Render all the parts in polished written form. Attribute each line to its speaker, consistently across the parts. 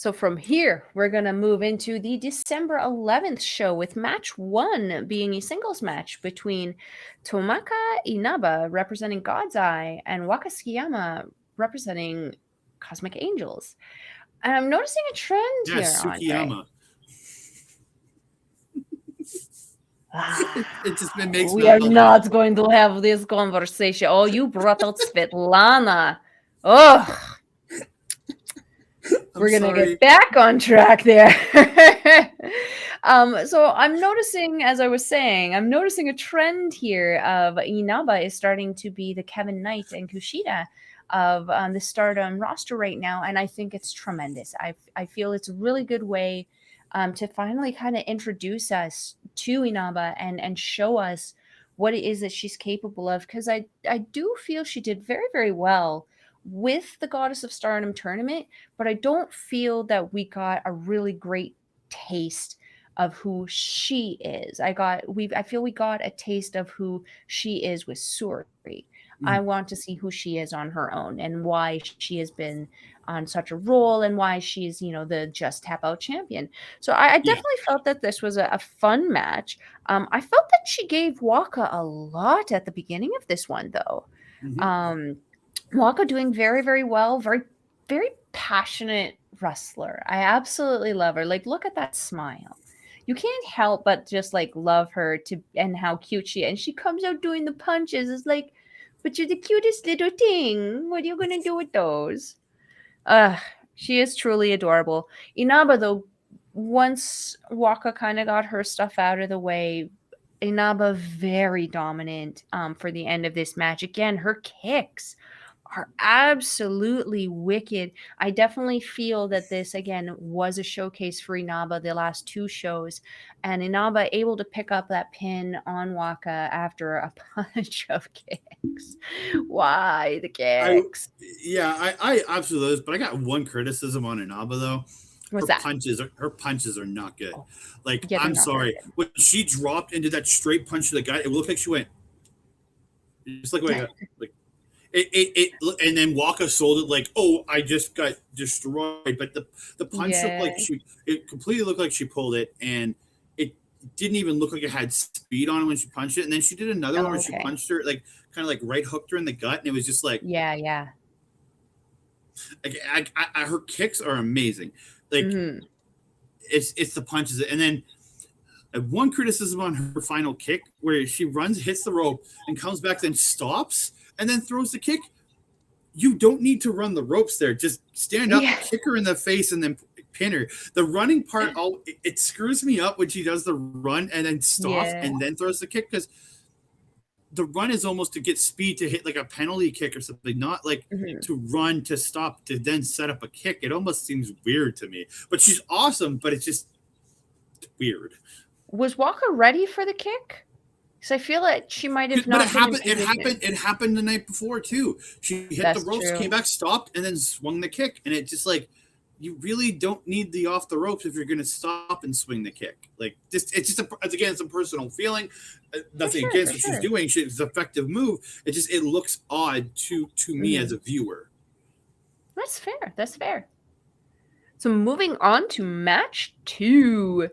Speaker 1: So from here, we're going to move into the December 11th show with match 1 being a singles match between Tomoka Inaba representing God's Eye and Waka Tsukiyama representing Cosmic Angels. And I'm noticing a trend
Speaker 2: Yeah,
Speaker 1: here, Andre.
Speaker 2: Tsukiyama. It just it makes
Speaker 1: We are
Speaker 2: me laugh.
Speaker 1: not going to have this conversation. Oh, you brought out Svetlana. Oh,
Speaker 2: I'm
Speaker 1: we're gonna
Speaker 2: sorry.
Speaker 1: get back on track there. So I'm noticing, as I was saying, I'm noticing a trend here of Inaba is starting to be the Kevin Knight and Kushida of the Stardom roster right now, and I think it's tremendous. I feel it's a really good way to finally kind of introduce us to Inaba and show us what it is that she's capable of, because I do feel she did very, very well with the Goddess of Stardom tournament, but I don't feel that we got a really great taste of who she is. I feel we got a taste of who she is with Suri. I
Speaker 2: Mm,
Speaker 1: want to see who she is on her own and why she has been on such a role and why she's, the Just Tap Out champion. So I
Speaker 2: yeah.
Speaker 1: definitely felt that this was a fun match. I felt that she gave Waka a lot at the beginning of this one, though.
Speaker 2: Hmm.
Speaker 1: Um, Waka doing very, very well, very, very passionate wrestler. I absolutely love her. Like, look at that smile. You can't help but just like love her to and how cute she is. And she comes out doing the punches. It's like, but you're the cutest little thing. What are you gonna do with those? Uh, she is truly adorable. Inaba, though, once Waka kind of got her stuff out of the way, Inaba very dominant for the end of this match. Again, her kicks are absolutely wicked. I definitely feel that this again was a showcase for Inaba the last 2 shows, and Inaba able to pick up that pin on Waka after a bunch of kicks. Why the
Speaker 2: I
Speaker 1: kicks?
Speaker 2: yeah, I absolutely is, but I got one criticism on Inaba though.
Speaker 1: What's that?
Speaker 2: Her punches are not good.
Speaker 1: Oh,
Speaker 2: Like
Speaker 1: yeah, they're
Speaker 2: I'm
Speaker 1: not very
Speaker 2: sorry, when she dropped into that straight punch to the guy, it looked like she went just like
Speaker 1: good.
Speaker 2: a like and then Waka sold it like, oh, I just got destroyed. But the punch looked like
Speaker 1: Yeah.
Speaker 2: it completely looked like she pulled it, and it didn't even look like it had speed on it when she punched it. And then she did another one
Speaker 1: Oh,
Speaker 2: where she
Speaker 1: okay.
Speaker 2: punched her like kind of like right hooked her in the gut, and it was just
Speaker 1: Yeah, yeah.
Speaker 2: like her kicks are amazing. Like
Speaker 1: Hmm.
Speaker 2: it's the punches, and then one criticism on her final kick where she runs, hits the rope, and comes back, then stops, and then throws the kick. You don't need to run the ropes there. Just stand up,
Speaker 1: Yeah.
Speaker 2: kick her in the face, and then pin her. The running part, it screws me up when she does the run and then stops
Speaker 1: Yeah.
Speaker 2: and then throws the kick because the run is almost to get speed to hit like a penalty kick or something, not like
Speaker 1: Hmm.
Speaker 2: to run to stop to then set up a kick. It almost seems weird to me. But she's awesome, but it's just weird.
Speaker 1: Was Walker ready for the kick? Because I feel like she might have
Speaker 2: But
Speaker 1: not been in position.
Speaker 2: it happened the night before too. She hit the
Speaker 1: That's
Speaker 2: ropes, came
Speaker 1: true.
Speaker 2: back, stopped, and then swung the kick. And it just like you really don't need the off the ropes if you're going to stop and swing the kick. Like just it's just again it's a personal feeling.
Speaker 1: For
Speaker 2: Nothing
Speaker 1: sure,
Speaker 2: against
Speaker 1: for
Speaker 2: what she's
Speaker 1: sure.
Speaker 2: doing. It's an effective move. It looks odd to me as
Speaker 1: Hmm.
Speaker 2: a viewer.
Speaker 1: That's fair. That's fair. So moving on to match 2.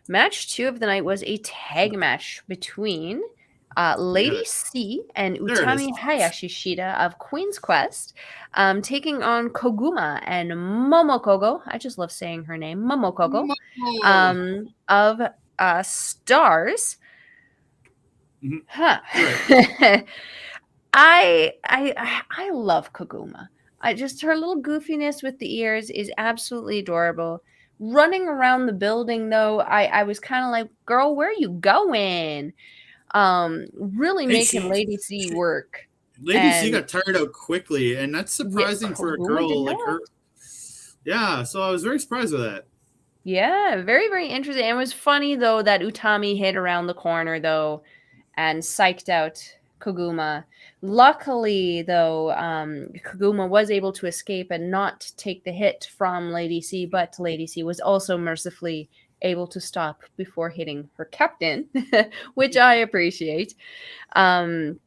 Speaker 1: Match 2 of the night was a tag match between
Speaker 2: I got
Speaker 1: Lady
Speaker 2: it.
Speaker 1: C and
Speaker 2: There it is.
Speaker 1: Utami Hayashishita of Queen's Quest, taking on Koguma and Momo Kohgo. I just love saying her name, Momo Kohgo,
Speaker 2: Oh,
Speaker 1: of Stars.
Speaker 2: mhm.
Speaker 1: Huh.
Speaker 2: You're right.
Speaker 1: I love Koguma. I just her little goofiness with the ears is absolutely adorable. Running around the building though, I was kind of like, girl, where are you going? Really
Speaker 2: Hey,
Speaker 1: making Lady C
Speaker 2: she
Speaker 1: work.
Speaker 2: Lady C
Speaker 1: And
Speaker 2: got tired out quickly, and that's
Speaker 1: yeah,
Speaker 2: surprising for a
Speaker 1: Koguma did
Speaker 2: girl like
Speaker 1: not.
Speaker 2: her. Yeah, so I was very surprised with that.
Speaker 1: Yeah, very, very interesting. It was funny though that Utami hit around the corner though and psyched out Koguma. Luckily, though, Koguma was able to escape and not take the hit from Lady C, but Lady C was also mercifully able to stop before hitting her captain, which I appreciate. Um,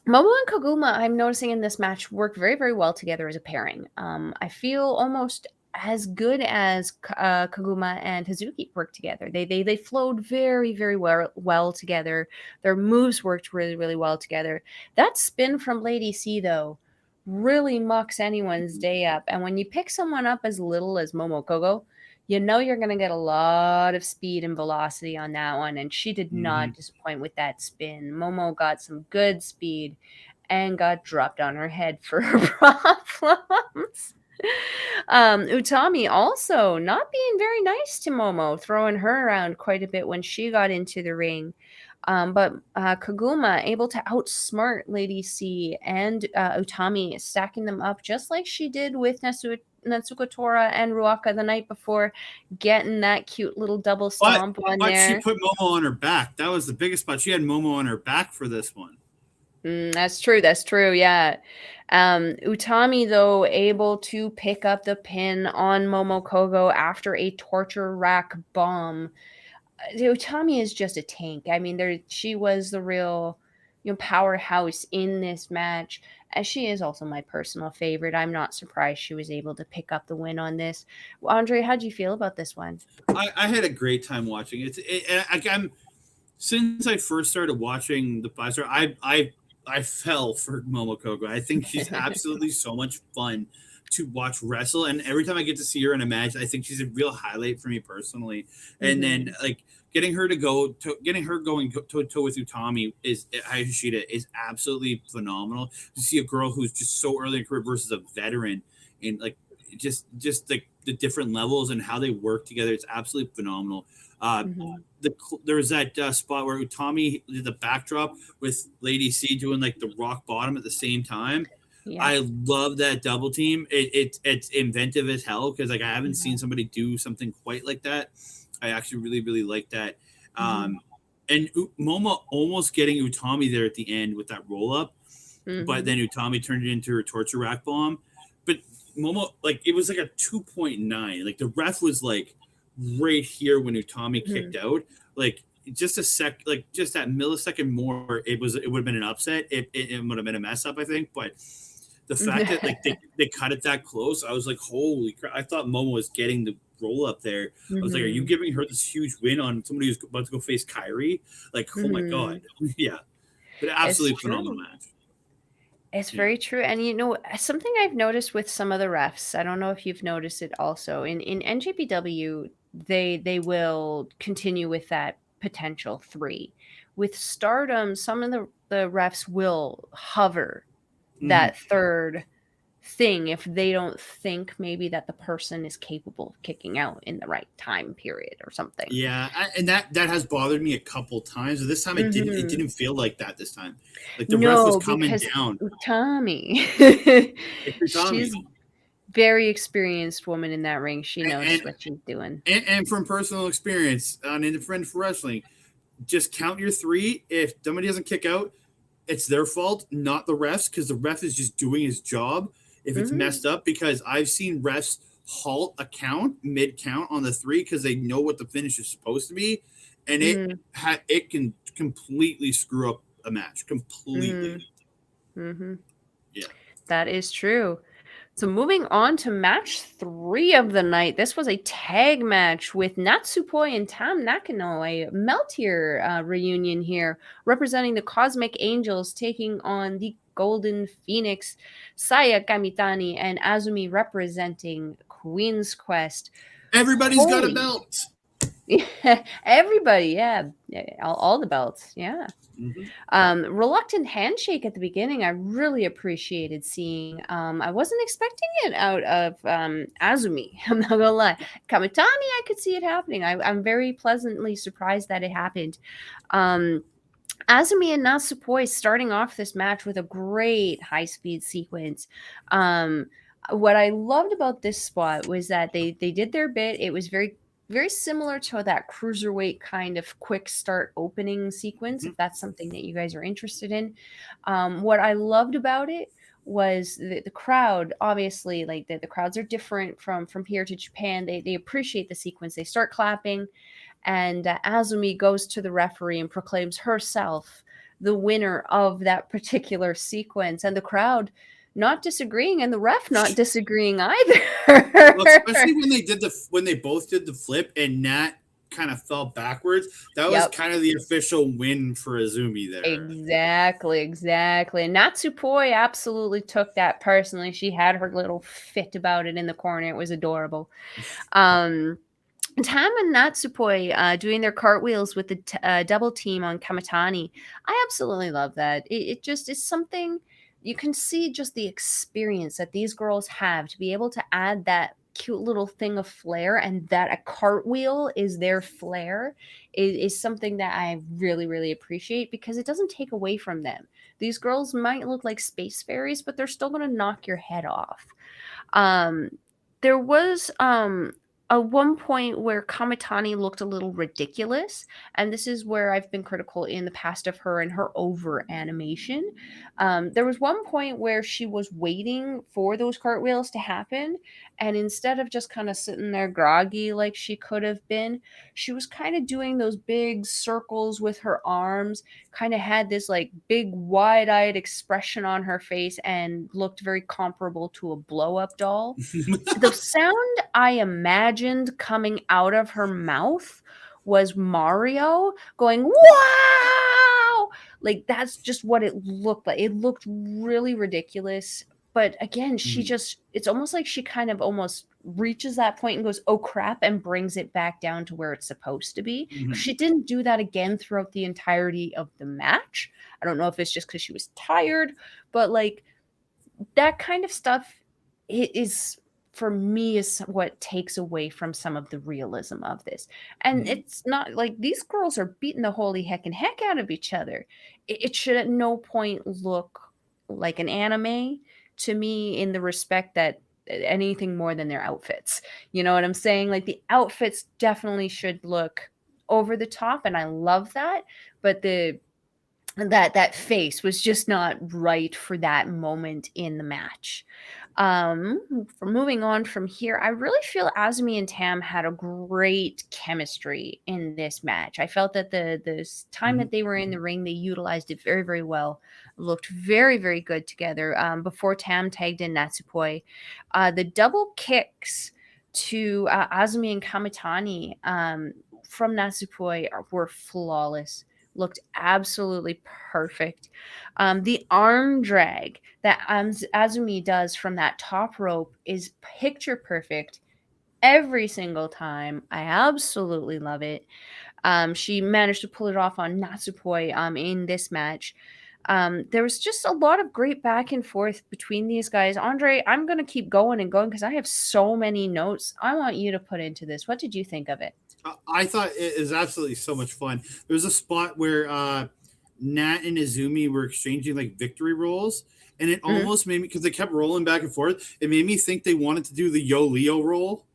Speaker 1: Momo and Koguma, I'm noticing in this match, work very, very well together as a pairing. I feel almost as good as Koguma and Hazuki worked together. They flowed very very well together. Their moves worked really really well together. That spin from Lady C though really mucks anyone's day up. And when you pick someone up as little as Momo Kohgo, you know you're going to get a lot of speed and velocity on that one. And she did not disappoint with that spin. Momo got some good speed and got dropped on her head for her problems. Utami also not being very nice to Momo, throwing her around quite a bit when she got into the ring. But Koguma able to outsmart Lady C and Utami, stacking them up just like she did with Natsuko Tora and Ruaka the night before, getting that cute little double stomp on there.
Speaker 2: She put Momo on her back. That was the biggest spot. She had Momo on her back for this one.
Speaker 1: That's true. That's true. Yeah. Utami, though, able to pick up the pin on Momo Kohgo after a torture rack bomb. Utami is just a tank. I mean, she was the real, powerhouse in this match. And she is also my personal favorite. I'm not surprised she was able to pick up the win on this. Andre, how do you feel about this one?
Speaker 2: I had a great time watching it. I'm since I first started watching the Blaster, I fell for Momo Kohgo. I think she's absolutely so much fun to watch wrestle, and every time I get to see her in a match, I think she's a real highlight for me personally. And then like getting her going toe to toe with Utami is Hayashishita is absolutely phenomenal. To see a girl who's just so early in her career versus a veteran, and like just like the different levels and how they work together, it's absolutely phenomenal. There was that spot where Utami did the backdrop with Lady C doing like the rock bottom at the same time. Yeah. I love that double team. It's inventive as hell because like I haven't seen somebody do something quite like that. I actually really really like that. And Momo almost getting Utami there at the end with that roll up, but then Utami turned it into her torture rack bomb. But Momo, like it was like a 2.9. Like the ref was like right here when Utami kicked out. Like just just that millisecond more, it would have been an upset. It would have been a mess up, I think. But the fact that like they cut it that close, I was like, holy crap! I thought Momo was getting the roll up there. I was like, are you giving her this huge win on somebody who's about to go face Kairi? Like, oh my god, yeah, but absolutely phenomenal match.
Speaker 1: It's very true. And something I've noticed with some of the refs, I don't know if you've noticed it also, in NJPW, they will continue with that potential 3. With Stardom, some of the refs will hover that third thing if they don't think maybe that the person is capable of kicking out in the right time period or something.
Speaker 2: Yeah, and that has bothered me a couple times. This time it didn't feel like that this time. Like the ref was coming down.
Speaker 1: Utami. She's very experienced woman in that ring. She knows what she's doing.
Speaker 2: And from personal experience on Independent for Wrestling, just count your 3. If somebody doesn't kick out, it's their fault, not the refs, because the ref is just doing his job. If it's messed up, because I've seen refs halt a count mid-count on the 3 because they know what the finish is supposed to be, and it can completely screw up a match completely. Yeah,
Speaker 1: that is true. So moving on to match 3 of the night. This was a tag match with Natsupoi and Tam Nakano, a Meltier reunion here, representing the Cosmic Angels, taking on the Golden Phoenix, Saya Kamitani, and Azumi representing Queen's Quest.
Speaker 2: Everybody's got a belt.
Speaker 1: Yeah, everybody, yeah. All the belts, yeah. Reluctant handshake at the beginning, I really appreciated seeing. I wasn't expecting it out of Azumi. I'm not gonna lie. Kamitani, I could see it happening. I'm very pleasantly surprised that it happened. Azumi and Natsupoi starting off this match with a great high-speed sequence. What I loved about this spot was that they did their bit. It was very very similar to that cruiserweight kind of quick start opening sequence, if that's something that you guys are interested in. What I loved about it was the crowd. Obviously, like the crowds are different from here to Japan. They appreciate the sequence. They start clapping, and Azumi goes to the referee and proclaims herself the winner of that particular sequence, and the crowd not disagreeing and the ref not disagreeing either.
Speaker 2: Well, especially when they both did the flip and Nat kind of fell backwards. That was
Speaker 1: Yep.
Speaker 2: kind of the official win for Azumi there.
Speaker 1: Exactly. And Natsupoi absolutely took that personally. She had her little fit about it in the corner. It was adorable. Tam and Natsupoi doing their cartwheels with the double team on Kamitani. I absolutely love that. It just is something you can see, just the experience that these girls have to be able to add that cute little thing of flair, and that a cartwheel is their flair is something that I really, really appreciate, because it doesn't take away from them. These girls might look like space fairies, but they're still going to knock your head off. There was at one point where Kamitani looked a little ridiculous, and this is where I've been critical in the past of her and her over animation. There was one point where she was waiting for those cartwheels to happen, and instead of just kind of sitting there groggy like she could have been, she was kind of doing those big circles with her arms, kind of had this like big wide-eyed expression on her face, and looked very comparable to a blow-up doll. The sound I imagined coming out of her mouth was Mario going, "Wow!" Like, that's just what it looked like. It looked really ridiculous. But again, it's almost like she kind of almost reaches that point and goes, "Oh crap," and brings it back down to where it's supposed to be.
Speaker 2: Mhm.
Speaker 1: She didn't do that again throughout the entirety of the match. I don't know if it's just because she was tired, but like, that kind of stuff is, for me, is what takes away from some of the realism of this. And it's not like these girls are beating the holy heck out of each other. It should at no point look like an anime to me, in the respect that anything more than their outfits. You know what I'm saying? Like, the outfits definitely should look over the top, and I love that, but that face was just not right for that moment in the match. For moving on from here, I really feel Azumi and Tam had a great chemistry in this match. I felt that the time that they were in the ring, they utilized it very, very well. Looked very, very good together. Before Tam tagged in Natsupoi, the double kicks to Azumi and Kamitani from Natsupoi were flawless. Looked absolutely perfect. The arm drag that Azumi does from that top rope is picture perfect every single time. I absolutely love it. She managed to pull it off on Natsupoi in this match. There was just a lot of great back and forth between these guys. Andre, I'm going to keep going and going because I have so many notes I want you to put into this. What did you think of it?
Speaker 2: I thought it was absolutely so much fun. There was a spot where Nat and Izumi were exchanging like victory rolls, and it almost made me, because they kept rolling back and forth, it made me think they wanted to do the Yo Leo roll.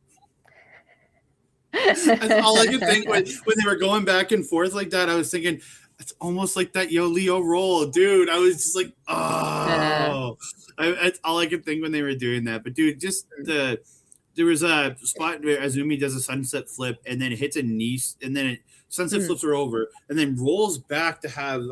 Speaker 2: That's all I could think when they were going back and forth like that. I was thinking, it's almost like that Yo Leo roll, dude. I was just like, oh. That's all I could think when they were doing that. But dude, just there was a spot where Azumi does a sunset flip and then it hits a knee, and then sunset flips her over and then rolls back to have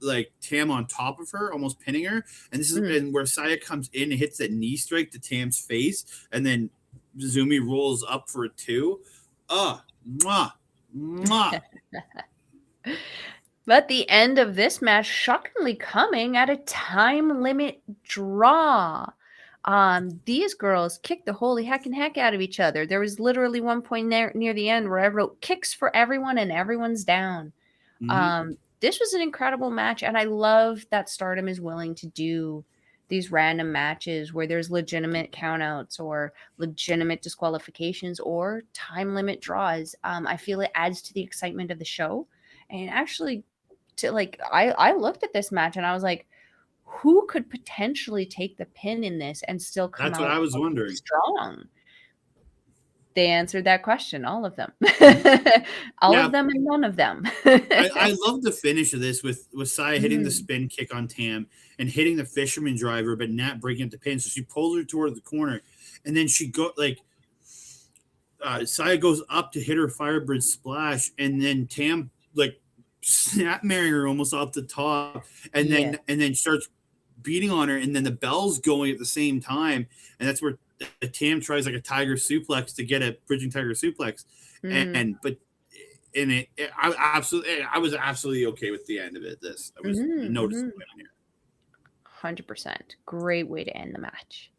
Speaker 2: like Tam on top of her, almost pinning her. And this is and where Saya comes in and hits that knee strike to Tam's face, and then Azumi rolls up for a 2. Mwah, mwah.
Speaker 1: But the end of this match shockingly coming at a time limit draw. These girls kicked the holy heck out of each other. There was literally one point there near the end where I wrote kicks for everyone and everyone's down. This was an incredible match, and I love that Stardom is willing to do these random matches where there's legitimate countouts or legitimate disqualifications or time limit draws. I feel it adds to the excitement of the show. And actually, I looked at this match and I was like, who could potentially take the pin in this and still come
Speaker 2: That's
Speaker 1: out
Speaker 2: what I was wondering.
Speaker 1: strong? They answered that question, all of them. All of them and none of them.
Speaker 2: I love the finish of this with Saya hitting the spin kick on Tam and hitting the fisherman driver, but not breaking up the pin. So she pulls her toward the corner, and then she Saya goes up to hit her Firebird splash, and then Tam like snap marrying her almost off the top, and then starts beating on her, and then the bell's going at the same time, and that's where Tam tries like a tiger suplex to get a bridging tiger suplex, I was absolutely okay with the end of it. I was no disappointment here.
Speaker 1: 100%. Great way to end the match.